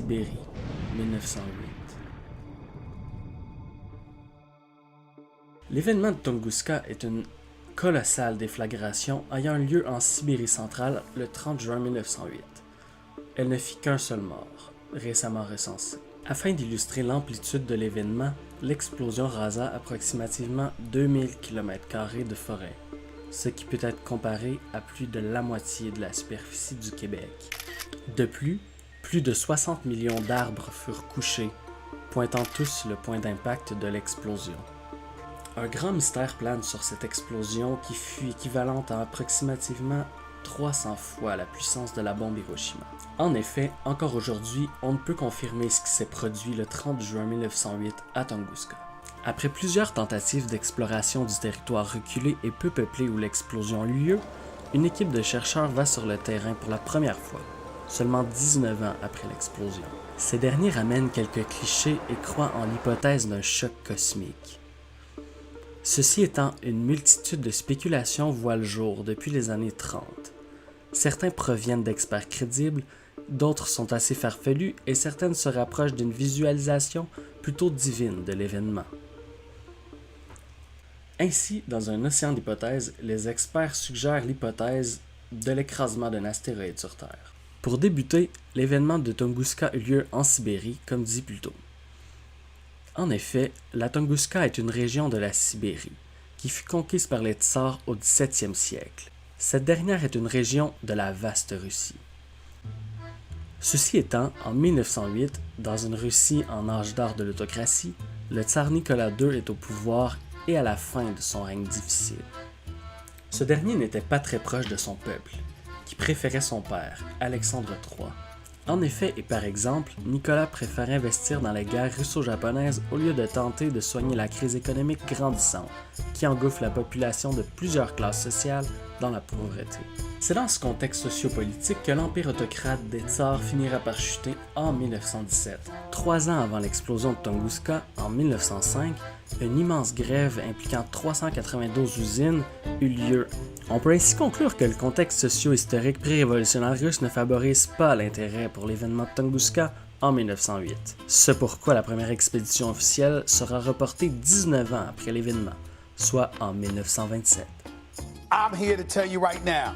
Sibérie, 1908. L'événement de Tunguska est une colossale déflagration ayant lieu en Sibérie centrale le 30 juin 1908. Elle ne fit qu'un seul mort, récemment recensé. Afin d'illustrer l'amplitude de l'événement, l'explosion rasa approximativement 2000 km² de forêt, ce qui peut être comparé à plus de la moitié de la superficie du Québec. De plus de 60 millions d'arbres furent couchés, pointant tous le point d'impact de l'explosion. Un grand mystère plane sur cette explosion qui fut équivalente à approximativement 300 fois la puissance de la bombe Hiroshima. En effet, encore aujourd'hui, on ne peut confirmer ce qui s'est produit le 30 juin 1908 à Tunguska. Après plusieurs tentatives d'exploration du territoire reculé et peu peuplé où l'explosion eut lieu, une équipe de chercheurs va sur le terrain pour la première fois, seulement 19 ans après l'explosion. Ces derniers ramènent quelques clichés et croient en l'hypothèse d'un choc cosmique. Ceci étant, une multitude de spéculations voit le jour depuis les années 30. Certains proviennent d'experts crédibles, d'autres sont assez farfelus et certaines se rapprochent d'une visualisation plutôt divine de l'événement. Ainsi, dans un océan d'hypothèses, les experts suggèrent l'hypothèse de l'écrasement d'un astéroïde sur Terre. Pour débuter, l'événement de Tunguska eut lieu en Sibérie, comme dit plus tôt. En effet, la Tunguska est une région de la Sibérie, qui fut conquise par les tsars au XVIIe siècle. Cette dernière est une région de la vaste Russie. Ceci étant, en 1908, dans une Russie en âge d'or de l'autocratie, le tsar Nicolas II est au pouvoir et à la fin de son règne difficile. Ce dernier n'était pas très proche de son peuple, qui préférait son père, Alexandre III. En effet et par exemple, Nicolas préférait investir dans les guerres russo-japonaises au lieu de tenter de soigner la crise économique grandissante, qui engouffre la population de plusieurs classes sociales dans la pauvreté. C'est dans ce contexte sociopolitique que l'empire autocrate des tsars finira par chuter en 1917. 3 ans avant l'explosion de Tunguska, en 1905, une immense grève impliquant 392 usines eut lieu. On peut ainsi conclure que le contexte socio-historique pré-révolutionnaire russe ne favorise pas l'intérêt pour l'événement de Tunguska en 1908. C'est pourquoi la première expédition officielle sera reportée 19 ans après l'événement, soit en 1927. I'm here to tell you right now,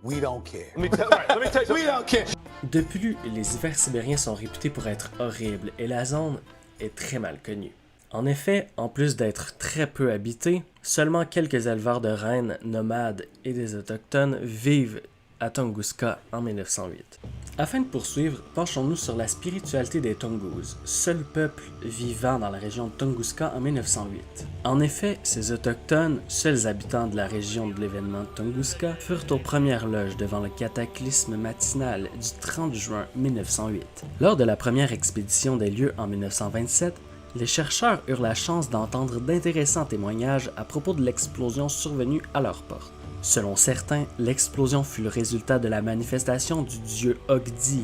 we don't care. Let me tell you We don't care. De plus, les hivers sibériens sont réputés pour être horribles et la zone est très mal connue. En effet, en plus d'être très peu habité, seulement quelques éleveurs de rennes, nomades et des autochtones vivent à Tunguska en 1908. Afin de poursuivre, penchons-nous sur la spiritualité des Tungus, seul peuple vivant dans la région de Tunguska en 1908. En effet, ces autochtones, seuls habitants de la région de l'événement de Tunguska, furent aux premières loges devant le cataclysme matinal du 30 juin 1908. Lors de la première expédition des lieux en 1927, les chercheurs eurent la chance d'entendre d'intéressants témoignages à propos de l'explosion survenue à leur porte. Selon certains, l'explosion fut le résultat de la manifestation du dieu Ogdi,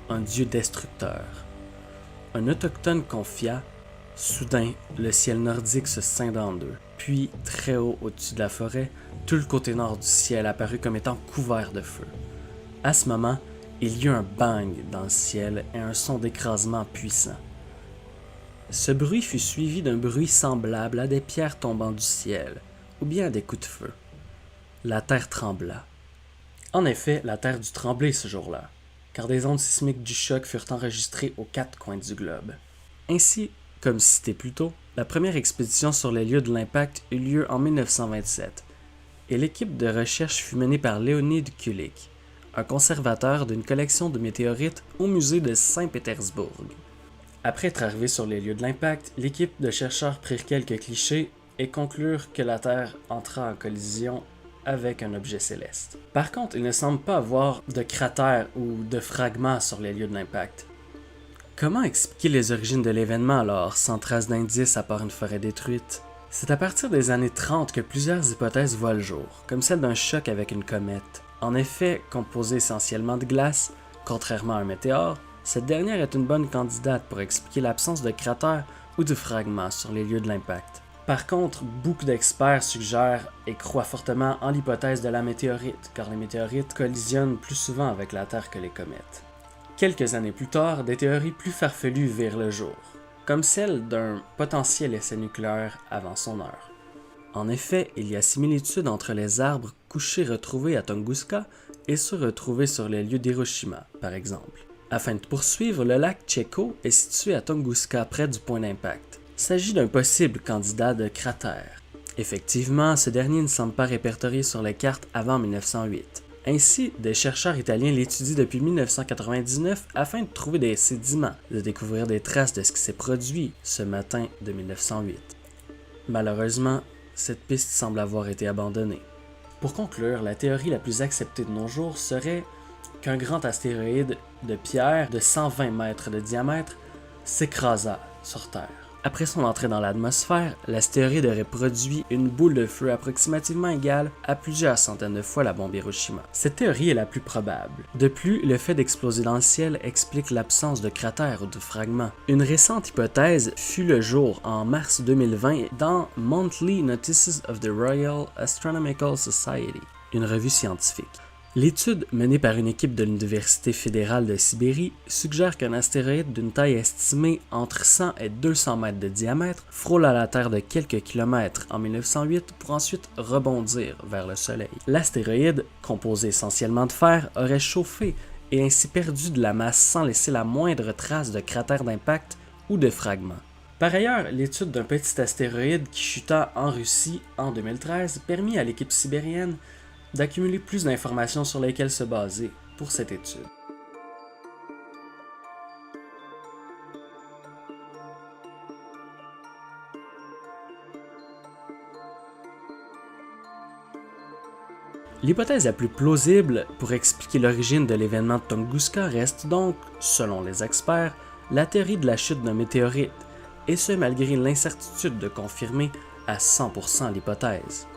un dieu destructeur. Un autochtone confia « Soudain, le ciel nordique se scinde en deux. Puis, très haut au-dessus de la forêt, tout le côté nord du ciel apparut comme étant couvert de feu. À ce moment, il y eut un bang dans le ciel et un son d'écrasement puissant. Ce bruit fut suivi d'un bruit semblable à des pierres tombant du ciel, ou bien à des coups de feu. La terre trembla. En effet, la terre dut trembler ce jour-là, car des ondes sismiques du choc furent enregistrées aux 4 coins du globe. Ainsi, comme cité plus tôt, la première expédition sur les lieux de l'impact eut lieu en 1927, et l'équipe de recherche fut menée par Leonid Kulik, un conservateur d'une collection de météorites au musée de Saint-Pétersbourg. Après être arrivé sur les lieux de l'impact, l'équipe de chercheurs prirent quelques clichés et conclurent que la Terre entra en collision avec un objet céleste. Par contre, il ne semble pas avoir de cratères ou de fragments sur les lieux de l'impact. Comment expliquer les origines de l'événement alors, sans trace d'indices à part une forêt détruite? C'est à partir des années 30 que plusieurs hypothèses voient le jour, comme celle d'un choc avec une comète. En effet, composée essentiellement de glace, contrairement à un météore, cette dernière est une bonne candidate pour expliquer l'absence de cratères ou de fragments sur les lieux de l'impact. Par contre, beaucoup d'experts suggèrent et croient fortement en l'hypothèse de la météorite, car les météorites collisionnent plus souvent avec la Terre que les comètes. Quelques années plus tard, des théories plus farfelues virent le jour, comme celle d'un potentiel essai nucléaire avant son heure. En effet, il y a similitude entre les arbres couchés retrouvés à Tunguska et ceux retrouvés sur les lieux d'Hiroshima, par exemple. Afin de poursuivre, le lac Tcheko est situé à Tunguska près du point d'impact. Il s'agit d'un possible candidat de cratère. Effectivement, ce dernier ne semble pas répertorié sur les cartes avant 1908. Ainsi, des chercheurs italiens l'étudient depuis 1999 afin de trouver des sédiments, de découvrir des traces de ce qui s'est produit ce matin de 1908. Malheureusement, cette piste semble avoir été abandonnée. Pour conclure, la théorie la plus acceptée de nos jours serait qu'un grand astéroïde de pierre de 120 mètres de diamètre s'écrasa sur Terre. Après son entrée dans l'atmosphère, l'astéroïde aurait produit une boule de feu approximativement égale à plusieurs centaines de fois la bombe Hiroshima. Cette théorie est la plus probable. De plus, le fait d'exploser dans le ciel explique l'absence de cratères ou de fragments. Une récente hypothèse fut le jour en mars 2020 dans Monthly Notices of the Royal Astronomical Society, une revue scientifique. L'étude menée par une équipe de l'Université fédérale de Sibérie suggère qu'un astéroïde d'une taille estimée entre 100 et 200 mètres de diamètre frôle à la Terre de quelques kilomètres en 1908 pour ensuite rebondir vers le Soleil. L'astéroïde, composé essentiellement de fer, aurait chauffé et ainsi perdu de la masse sans laisser la moindre trace de cratère d'impact ou de fragments. Par ailleurs, l'étude d'un petit astéroïde qui chuta en Russie en 2013 permit à l'équipe sibérienne d'accumuler plus d'informations sur lesquelles se baser pour cette étude. L'hypothèse la plus plausible pour expliquer l'origine de l'événement de Tunguska reste donc, selon les experts, la théorie de la chute d'un météorite, et ce malgré l'incertitude de confirmer à 100% l'hypothèse.